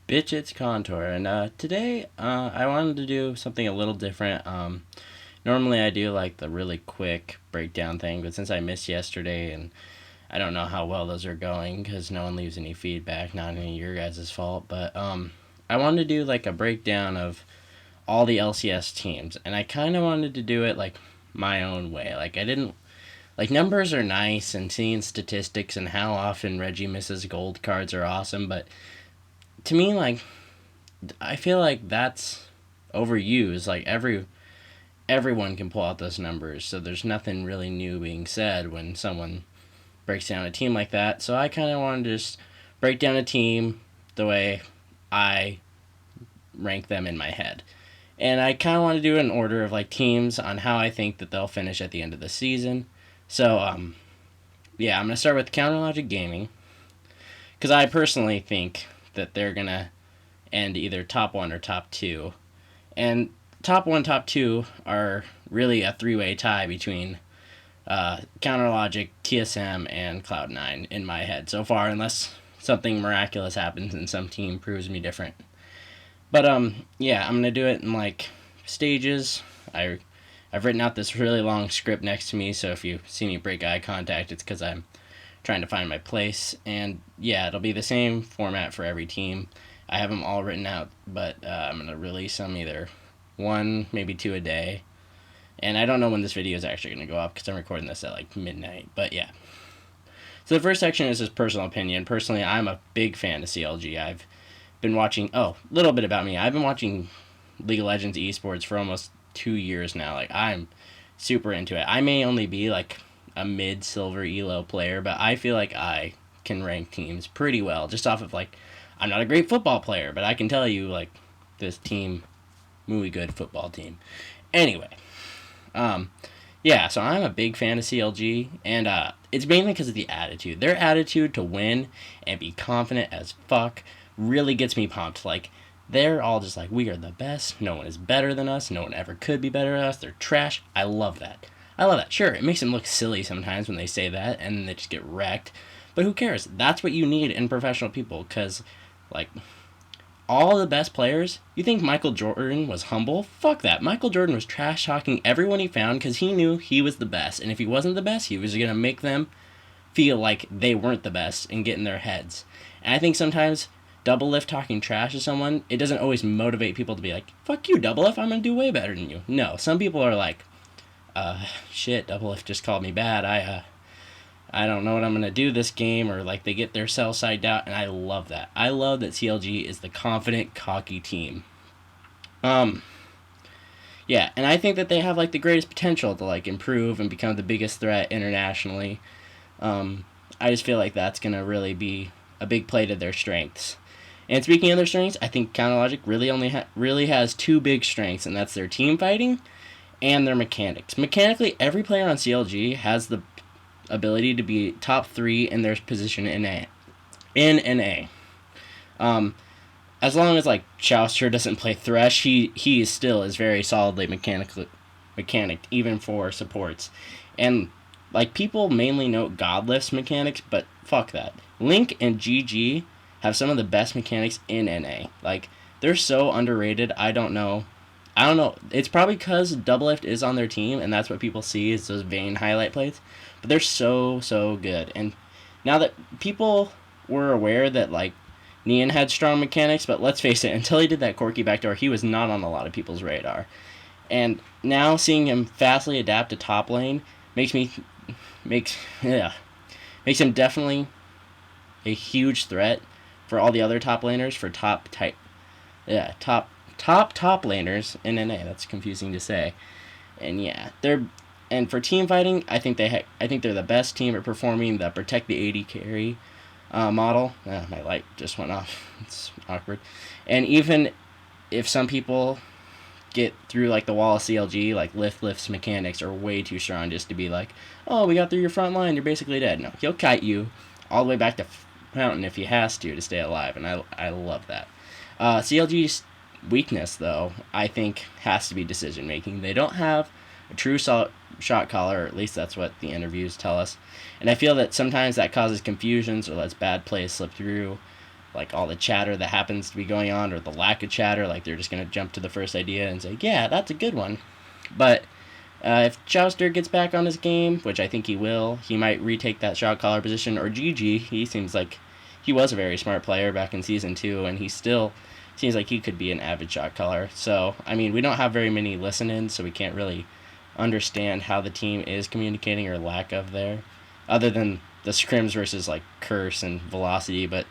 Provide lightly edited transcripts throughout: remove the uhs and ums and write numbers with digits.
Bitch, it's Contour, and today I wanted to do something a little different. Normally I do like the really quick breakdown thing, but since I missed yesterday and I don't know how well those are going because no one leaves any feedback, not any of your guys' fault, but I wanted to do like a breakdown of all the LCS teams, and I kind of wanted to do it like my own way. Like I didn't like numbers are nice and seeing statistics and how often Reggie misses gold cards are awesome, but to me like I feel like that's overused. Like everyone can pull out those numbers, so there's nothing really new being said when someone breaks down a team like that. So I kind of wanted to just break down a team the way I rank them in my head. And I kind of want to do an order of like teams on how I think that they'll finish at the end of the season. So yeah, I'm gonna start with Counter Logic Gaming because I personally think that they're gonna end either top one or top two. And top one, top two are really a three-way tie between Counter Logic, TSM, and Cloud9 in my head so far, unless something miraculous happens and some team proves me different. But yeah, I'm gonna do it in like stages. I've written out this really long script next to me, so if you see me break eye contact, it's because I'm trying to find my place. And yeah, it'll be the same format for every team. I have them all written out, but I'm gonna release them either one, maybe two a day. And I don't know when this video is actually gonna go up because I'm recording this at like midnight. But yeah. So the first section is just personal opinion. Personally, I'm a big fan of CLG. I've been watching. Oh, a little bit about me. I've been watching League of Legends esports for almost 2 years now. Like I'm super into it. I may only be like a mid silver elo player, but I feel like I can rank teams pretty well just off of like I'm not a great football player, but I can tell you like this team, really good football team. Anyway, um, yeah, so I'm a big fan of CLG, and it's mainly because of the attitude. Their attitude to win and be confident as fuck really gets me pumped. Like, they're all just like, we are the best. No one is better than us. No one ever could be better than us. They're trash. I love that. I love that. Sure, it makes them look silly sometimes when they say that, and they just get wrecked. But who cares? That's what you need in professional people, because, like, all the best players. You think Michael Jordan was humble? Fuck that. Michael Jordan was trash talking everyone he found because he knew he was the best. And if he wasn't the best, he was going to make them feel like they weren't the best and get in their heads. And I think sometimes Doublelift talking trash to someone, it doesn't always motivate people to be like, fuck you, Doublelift, I'm going to do way better than you. No, some people are like, shit, Doublelift just called me bad. I don't know what I'm gonna do this game, or like they get their sell side out, and I love that. I love that CLG is the confident, cocky team. Um, yeah, and I think that they have like the greatest potential to like improve and become the biggest threat internationally. I just feel like that's gonna really be a big play to their strengths. And speaking of their strengths, I think Counter Logic really has two big strengths, and that's their team fighting and their mechanics. Mechanically, every player on CLG has the ability to be top three in their position in A. In NA. Um, as long as like Chauster doesn't play Thresh, he still is very solidly mechanic even for supports. And like people mainly note Godlift's mechanics, but fuck that. Link and GG have some of the best mechanics in NA. Like they're so underrated. I don't know. I don't know. It's probably because Doublelift is on their team, and that's what people see is those Vayne highlight plays. But they're so good. And now that people were aware that like Nian had strong mechanics, but let's face it, until he did that Corki backdoor, he was not on a lot of people's radar. And now seeing him fastly adapt to top lane makes me makes yeah makes him definitely a huge threat for all the other top laners for top laners in NA. That's confusing to say. And yeah, for team fighting, I think they're the best team at performing the protect the AD carry model. My light just went off. It's awkward. And even if some people get through like the wall of CLG, like Lift's mechanics are way too strong just to be like, oh, we got through your front line, you're basically dead. No, he'll kite you all the way back to Fountain if he has to stay alive, and I love that. CLG's weakness, though, I think has to be decision making. They don't have a true shot caller, or at least that's what the interviews tell us. And I feel that sometimes that causes confusions or lets bad plays slip through. like all the chatter that happens to be going on, or the lack of chatter, like they're just going to jump to the first idea and say, yeah, that's a good one. But if Chauster gets back on his game, which I think he will, he might retake that shot caller position. Or Gigi, he seems like he was a very smart player back in Season 2, and he still seems like he could be an avid shot caller. So, I mean, we don't have very many listen-ins, so we can't really understand how the team is communicating or lack of there, other than the scrims versus, like, curse and velocity. But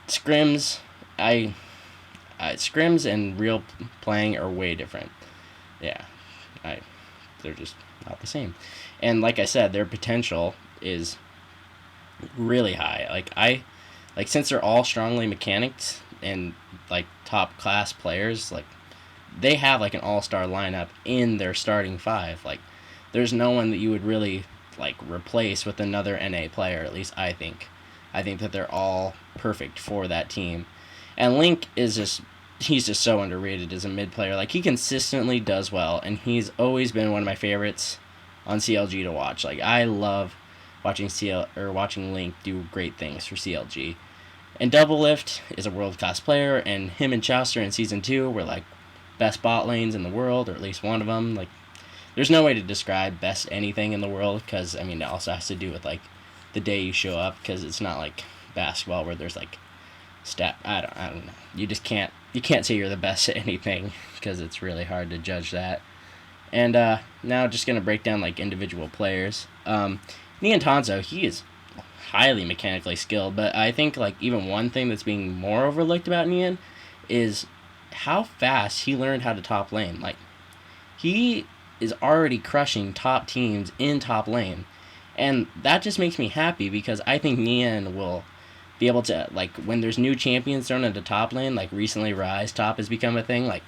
scrims, scrims and real playing are way different. Yeah, they're just not the same. And like I said, their potential is really high. Like since they're all strongly mechanics and like top class players, like they have like an all-star lineup in their starting five. Like there's no one that you would really like replace with another NA player, at least I think. I think that they're all perfect for that team. And Link is just he's just so underrated as a mid player. Like he consistently does well, and he's always been one of my favorites on CLG to watch. Like I love watching Link do great things for CLG. And Doublelift is a world class player, and him and Chauster in Season 2 were like best bot lanes in the world, or at least one of them. Like there's no way to describe best anything in the world, because I mean it also has to do with like the day you show up, because it's not like basketball where there's like I don't know. You can't say you're the best at anything, because it's really hard to judge that. And now just gonna break down like individual players. Nian Tanzo, he is highly mechanically skilled, but I think like even one thing that's being more overlooked about Nian is how fast he learned how to top lane. Like he is already crushing top teams in top lane, and that just makes me happy, because I think Nian will be able to, like, when there's new champions thrown into top lane, like recently Ryze top has become a thing, like,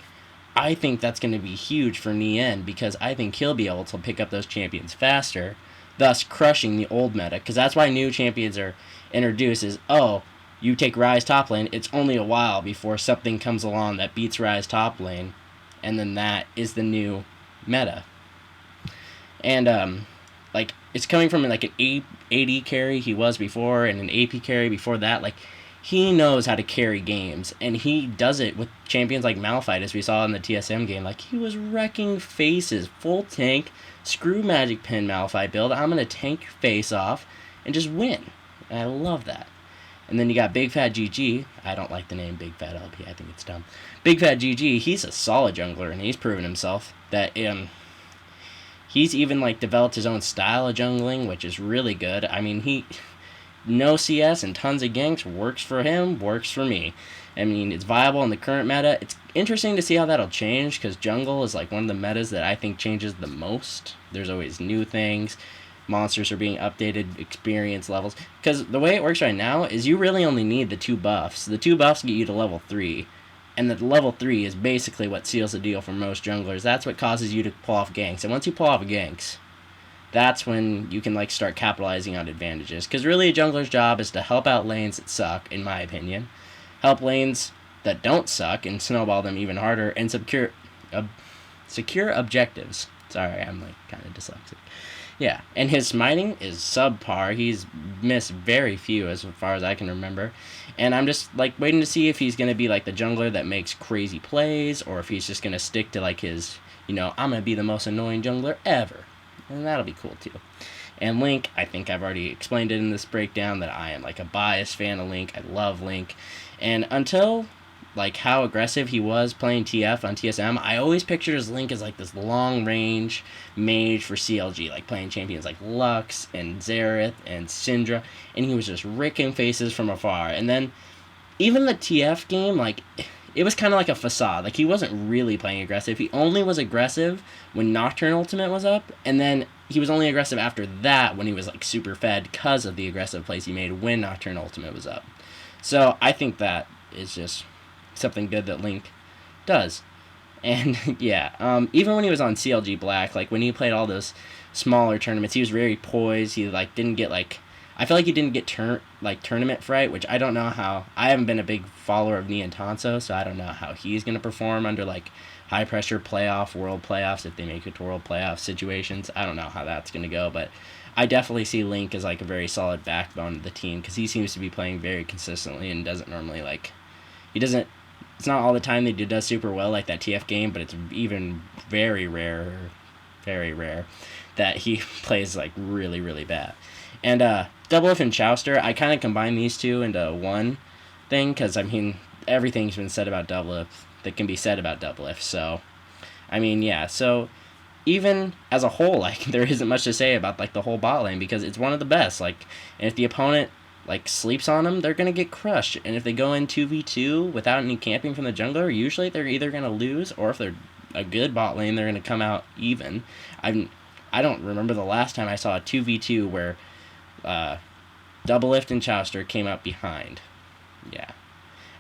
I think that's going to be huge for Nian, because I think he'll be able to pick up those champions faster, thus crushing the old meta, because that's why new champions are introduced, is, oh, you take Ryze top lane, it's only a while before something comes along that beats Ryze top lane, and then that is the new meta. And, like, it's coming from, like, an AD carry he was before, and an AP carry before that. Like, he knows how to carry games, and he does it with champions like Malphite, as we saw in the TSM game. Like, he was wrecking faces, full tank, screw magic pin Malphite build. I'm going to tank your face off and just win. And I love that. And then you got Big Fat GG. I don't like the name Big Fat LP. I think it's dumb. Big Fat GG, he's a solid jungler, and he's proven himself that he's even like developed his own style of jungling, which is really good. I mean, no CS and tons of ganks works for him, works for me. I mean, it's viable in the current meta. It's interesting to see how that'll change, because jungle is like one of the metas that I think changes the most. There's always new things. Monsters are being updated, experience levels. Because the way it works right now is you really only need the 2 buffs. The 2 buffs get you to level 3. And the level 3 is basically what seals the deal for most junglers. That's what causes you to pull off ganks. And once you pull off ganks, that's when you can like start capitalizing on advantages. Because really a jungler's job is to help out lanes that suck, in my opinion. Help lanes that don't suck and snowball them even harder, and secure objectives. Sorry, I'm like kind of dyslexic. Yeah, and his smiting is subpar. He's missed very few as far as I can remember. And I'm just like waiting to see if he's going to be like the jungler that makes crazy plays, or if he's just going to stick to like his, I'm going to be the most annoying jungler ever. And that'll be cool too. And Link, I think I've already explained it in this breakdown that I am like a biased fan of Link. I love Link. And until like how aggressive he was playing TF on TSM, I always pictured his Link as like this long range mage for CLG, like playing champions like Lux and Xerath and Syndra, and he was just ricking faces from afar. And then even the TF game, like it was kind of like a facade. Like he wasn't really playing aggressive. He only was aggressive when Nocturne Ultimate was up, and then he was only aggressive after that when he was like super fed because of the aggressive plays he made when Nocturne Ultimate was up. So I think that is just something good that Link does. And yeah, even when he was on CLG Black, like when he played all those smaller tournaments, he was very poised. He like didn't get like, I feel like he didn't get tournament fright, which I don't know how. I haven't been a big follower of Nian Tanso, so I don't know how he's gonna perform under like high pressure world playoffs if they make it to world playoff situations. I don't know how that's gonna go, but I definitely see Link as like a very solid backbone of the team because he seems to be playing very consistently and doesn't normally like he doesn't. It's not all the time that he does super well like that TF game, but it's even very rare that he plays like really bad. And Doublelift and Chowster, I kind of combine these two into one thing because I mean everything's been said about Doublelift that can be said about Doublelift. So I mean yeah, so even as a whole, like there isn't much to say about like the whole bot lane because it's one of the best. Like, and if the opponent like sleeps on them, they're gonna get crushed. And if they go in 2v2 without any camping from the jungler, usually they're either gonna lose or if they're a good bot lane, they're gonna come out even. I don't remember the last time I saw a 2v2 where uh, Doublelift and Chowster came out behind. Yeah,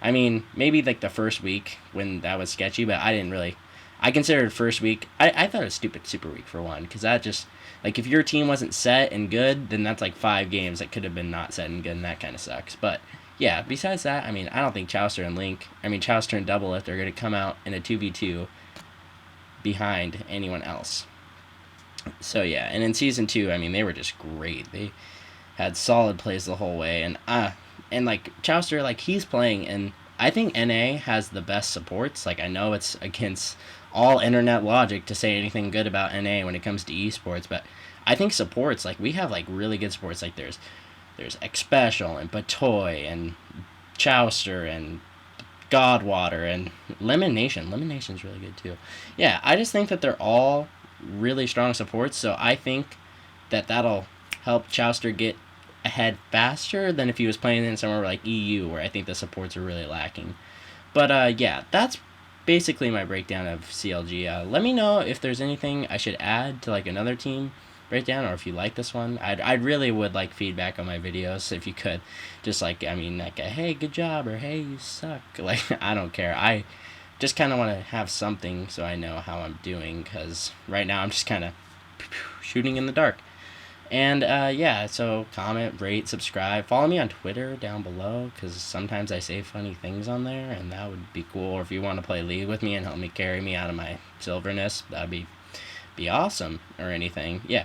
I mean maybe like the first week when that was sketchy, but I didn't really I considered first week. I thought it was stupid super week for one because that just like if your team wasn't set and good, then that's like 5 games that could have been not set and good, and that kind of sucks. But yeah, besides that, I mean, I don't think Chowster and Link, I mean Chowster and Doublelift are going to come out in a 2v2 behind anyone else. So yeah, and in season 2, I mean they were just great. They had solid plays the whole way, and like Chowster, like he's playing, and I think NA has the best supports. Like I know it's against all internet logic to say anything good about NA when it comes to esports, but I think supports like we have like really good supports. Like there's Xpecial and Batoy and Chowster and Godwater and Lemon Nation. Lemon Nation's really good too. Yeah, I just think that they're all really strong supports. So I think that that'll help Chowster get ahead faster than if he was playing in somewhere like EU, where I think the supports are really lacking. But yeah, that's basically my breakdown of CLG. Let me know if there's anything I should add to like another team breakdown, or if you like this one. I really would like feedback on my videos if you could. Just like I mean like a hey good job or hey you suck. Like I don't care. I just kind of want to have something so I know how I'm doing because right now I'm just kind of shooting in the dark. And yeah, so comment, rate, subscribe. Follow me on Twitter down below because sometimes I say funny things on there, and that would be cool. Or if you want to play League with me and help me carry me out of my silverness, that'd be awesome. Or anything, yeah.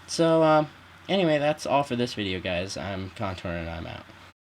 So anyway, that's all for this video, guys. I'm Contour and I'm out.